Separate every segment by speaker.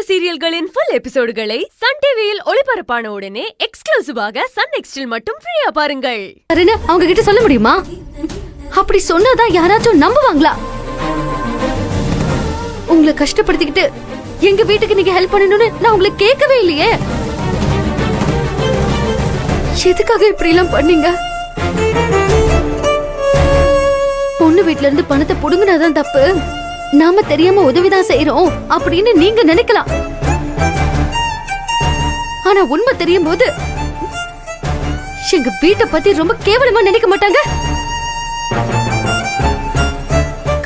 Speaker 1: சீரியல்களின் full எபிசோடுகளை Sun டிவியில் ஒளிபரப்பான உடனே எக்ஸ்க்ளூசிவாக சன் நெக்ஸ்டில் மட்டும் ஃப்ரீயா பாருங்கள்.
Speaker 2: அவங்க கிட்ட சொல்ல முடியுமா? அப்படி சொன்னாதான் யாராச்சும் நம்புவாங்களா? உங்களை கஷ்டப்படுத்திக்கிட்டு எங்க வீட்டுக்கு நீங்க ஹெல்ப் பண்ணணும்னு நான் உங்களை கேட்கவே இல்லையே. எதுக்காக இப்படி எல்லாம் பண்ணீங்க? பொண்ணு வீட்ல இருந்து பணத்தை புடுங்கினாதான் தப்பு, நாம தெரியாம உதவிதான் செய்யறோம் அப்படின்னு நீங்க நினைக்கலாம். ஆனா உண்மை தெரியும் போது எங்க வீட்டை பத்தி ரொம்ப கேவலமா நினைக்க மாட்டாங்க.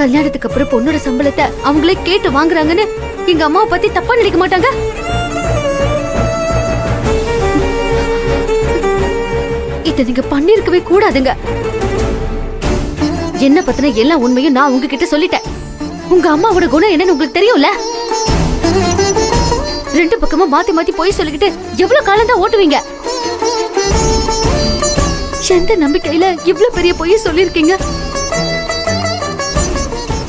Speaker 2: கல்யாணத்துக்கு அப்புறம் பொண்ணோட சம்பளத்தை அவங்களே கேட்டு வாங்குறாங்கன்னு எங்க அம்மாவை பத்தி தப்பா நினைக்க மாட்டாங்க. இத நீங்க பண்ணிருக்கவே கூடாதுங்க. என்ன பத்தின எல்லா உண்மையும் நான் உங்ககிட்ட சொல்லிட்டேன். உங்க அம்மாவோட குணம் என்னன்னு உங்களுக்கு தெரியும்ல. ரெண்டு பக்கமா மாத்தி மாத்தி போய் சொல்லிக்கிட்டு எவ்வளவு காலம் தான் ஓட்டுவீங்க? எந்த நம்பிக்கையில இவ்வளவு பெரிய பொய்ய சொல்லிருக்கீங்க?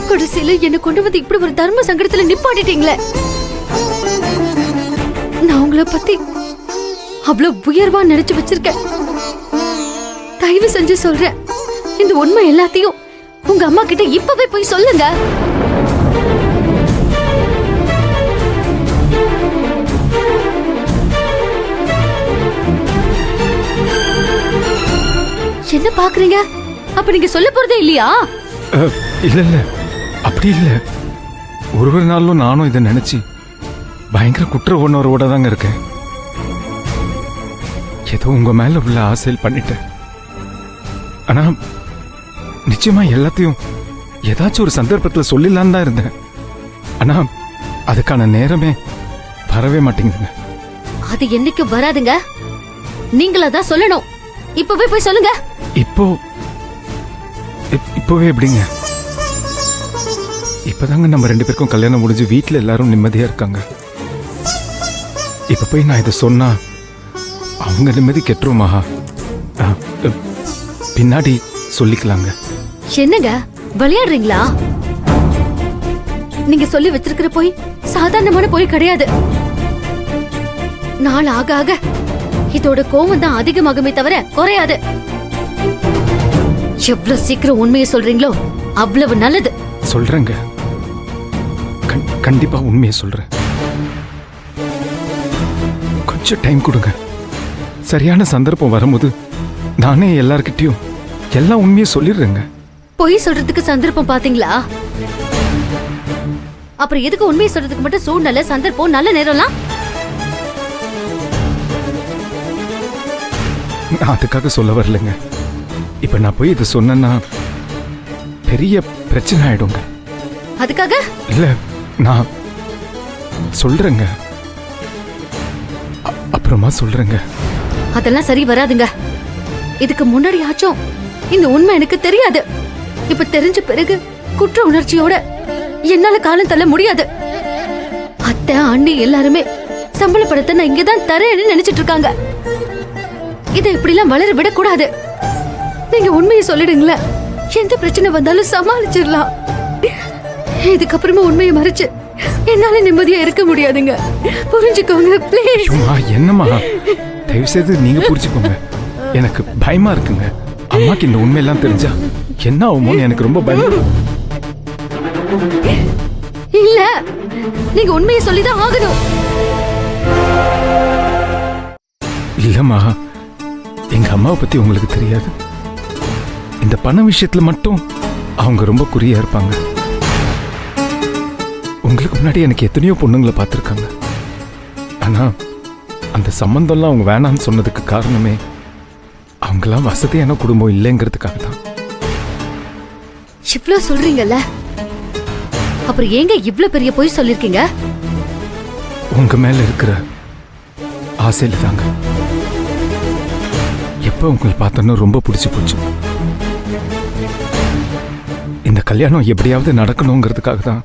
Speaker 2: கடைசியில என்ன கொண்டு வந்து இப்படி ஒரு தர்ம சங்கடத்துல நிப்பாட்டிட்டீங்களே. நான் உங்களை பத்தி அவ்வளவு உயர்வா நினைச்சு வச்சிருக்கேன். தயவு செஞ்சு சொல்றேன், இந்த உண்மை எல்லாத்தையும் உங்க அம்மா கிட்ட இப்பவே போய் சொல்லுங்க. என்ன பாக்குறீங்க? அப்ப நீங்க சொல்ல போறதே இல்லையா?
Speaker 3: இல்ல இல்ல, அப்படி இல்ல. ஒரு நாளும் நானும் இதை நினைச்சு பயங்கர குற்ற உணர்வோட தாங்க இருக்கேன். ஏதோ உங்க மேல உள்ள ஆசையில் பண்ணிட்டேன். ஆனா நிச்சயமா எல்லாத்தையும் ஏதாச்சும் ஒரு சந்தர்ப்பத்தில் சொல்லிடலாம் தான் இருந்தேன். ஆனா அதுக்கான நேரமே வரவே மாட்டேங்குதுங்க.
Speaker 2: அது என்னைக்கு வராதுங்க. நீங்களா தான் சொல்லணும். இப்பவே போய் சொல்லுங்க.
Speaker 3: இப்போவே எப்படிங்க? இப்பதாங்க நம்ம ரெண்டு பேருக்கும் கல்யாணம் முடிஞ்சு வீட்டுல எல்லாரும் நிம்மதியா இருக்காங்க. இப்ப போய் நான் இதை சொன்னா அவங்க நிம்மதி கெட்டுருமா? பின்னாடி சொல்லிக்கலாங்க.
Speaker 2: என்னங்க விளையாடுறீங்களா? நீங்க சொல்லி வச்சிருக்கிற போய் சாதாரணமான போய் கிடையாது. நாள் ஆக ஆக இதோட கோவம் தான் அதிகமாகுமே தவிர குறையாது. எவ்வளவு சீக்கிரம் உண்மையை சொல்றீங்களோ அவ்வளவு நல்லது.
Speaker 3: சொல்றேங்க, கண்டிப்பா உண்மையை சொல்றேன். கொஞ்சம் டைம் கொடுங்க. சரியான சந்தர்ப்பம் வரும்போது நானே எல்லார்கிட்டயும் எல்லா உண்மையை சொல்லிடுறேங்க.
Speaker 2: பொய் சொல்றதுக்கு சந்தர்ப்பம் பாத்தீங்களா? அப்புறம் எதுக்கு உண்மையை சொல்றதுக்கு மட்டும் சூழ்நிலை சந்தர்ப்பம் நல்ல நேரம்லாம்?
Speaker 3: நான் அதுக்காக சொல்ல வரலங்க. இப்ப நான் போய் இது சொன்னா பெரிய பிரச்சனை ஆயிடுங்க.
Speaker 2: அதுக்காக
Speaker 3: இல்ல, நான் சொல்றேங்க, அப்புறமா சொல்றேங்க.
Speaker 2: அதெல்லாம் சரி வராதுங்க. இதுக்கு முன்னாடி ஆச்சும் இந்த உண்மை எனக்கு தெரியாது. இப்ப தெரிஞ்ச பிறகு குற்ற உணர்ச்சியோட என்னால காலம் தள்ள முடியாது. அத்தை அண்ணி எல்லாருமே சம்பள படத்தை நான் இங்கதான் தரேன்னு நினைச்சிட்டு இருக்காங்க. இதை இப்படி எல்லாம் வளர விடக்கூடாது. நீங்க உண்மையை சொல்லிடுங்களேன். எந்த பிரச்சனை வந்தாலும் சமாளிச்சிடலாம். இதுக்கப்புறமா உண்மையை மறைச்சு என்னால நிம்மதியா இருக்க முடியாதுங்க. புரிஞ்சுக்கோங்க ப்ளீஸ்.
Speaker 3: என்னம்மா, தயவு செய்து நீங்க புரிஞ்சுக்கோங்க. எனக்கு பயமா இருக்குங்க. அம்மாக்கு இந்த உண்மையெல்லாம் தெரிஞ்சா என்ன ஆகுமோன்னு எனக்கு ரொம்ப பயம்.
Speaker 2: இல்ல, நீங்க உண்மையை சொல்லிதான் ஆகணும்.
Speaker 3: இல்லம்மா, எங்க அம்மாவை பத்தி உங்களுக்கு தெரியாது. இந்த பண விஷயத்துல மட்டும் அவங்க ரொம்ப குறியா இருப்பாங்க. உங்களுக்கு முன்னாடி எனக்கு எத்தனையோ பொண்ணுங்களை பார்த்துருக்காங்க. ஆனா அந்த சம்பந்தம்லாம் அவங்க வேணான்னு சொன்னதுக்கு காரணமே அவங்களாம் வசதியான குடும்பம் இல்லைங்கிறதுக்காக தான்.
Speaker 2: இவ்வளவு சொல்றீங்கல்ல, அப்புறம் ஏங்க இவ்வளவு பெரிய பொய் சொல்லிருக்கீங்க?
Speaker 3: உங்க மேல இருக்கிற ஆசையில தாங்க. எப்ப உங்களை பார்த்தோன்னு ரொம்ப பிடிச்சு போச்சு. இந்த கல்யாணம் எப்படியாவது நடக்கணுங்கிறதுக்காக தான்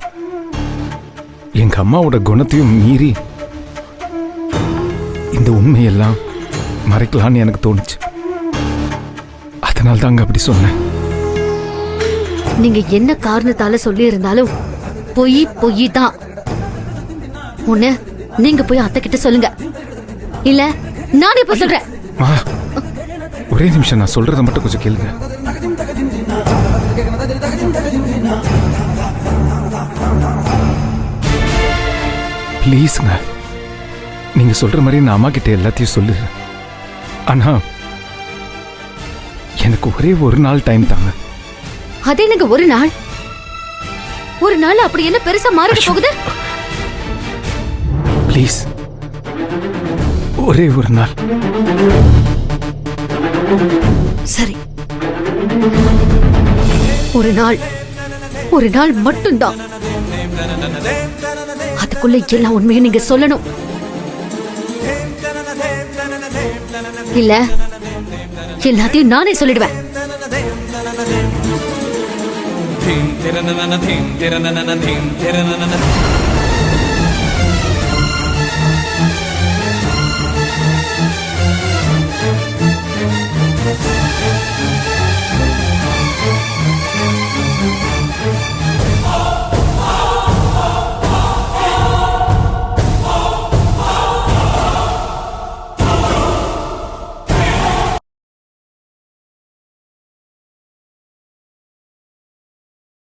Speaker 3: எங்க அம்மாவோட குணத்தையும் மீறி இந்த உண்மையெல்லாம் மறைக்கலான்னு எனக்கு தோணுச்சு. அதனால தாங்க அப்படி சொன்னேன்.
Speaker 2: நீங்க என்ன காரணத்தால சொல்லி இருந்தாலும் பொய் தான். ஒண்ணு நீங்க போய் அத்தை கிட்ட சொல்லுங்க. இல்ல நானே போய் சொல்றேன்.
Speaker 3: மா, ஒரே நிமிஷம், நான் சொல்றத மட்டும் கொஞ்சம் கேளுங்க. ப்ளீஸ்ங்க, நீங்க சொல்ற மாதிரி நான் அம்மா கிட்ட எல்லாத்தையும் சொல்லுறேன். ஆனா எனக்கு ஒரே ஒரு நாள் டைம் தாங்க.
Speaker 2: அது எனக்கு ஒரு நாள் அப்படி என்ன பெருசா மாறிட போகுது?
Speaker 3: ப்ளீஸ், ஒரே ஒரு நாள்.
Speaker 2: சரி, ஒரு நாள் மட்டும்தான். அதுக்குள்ள எல்லா உண்மையும் நீங்க சொல்லணும். இல்ல எல்லாத்தையும் நானே சொல்லிடுவேன்.
Speaker 4: Thing,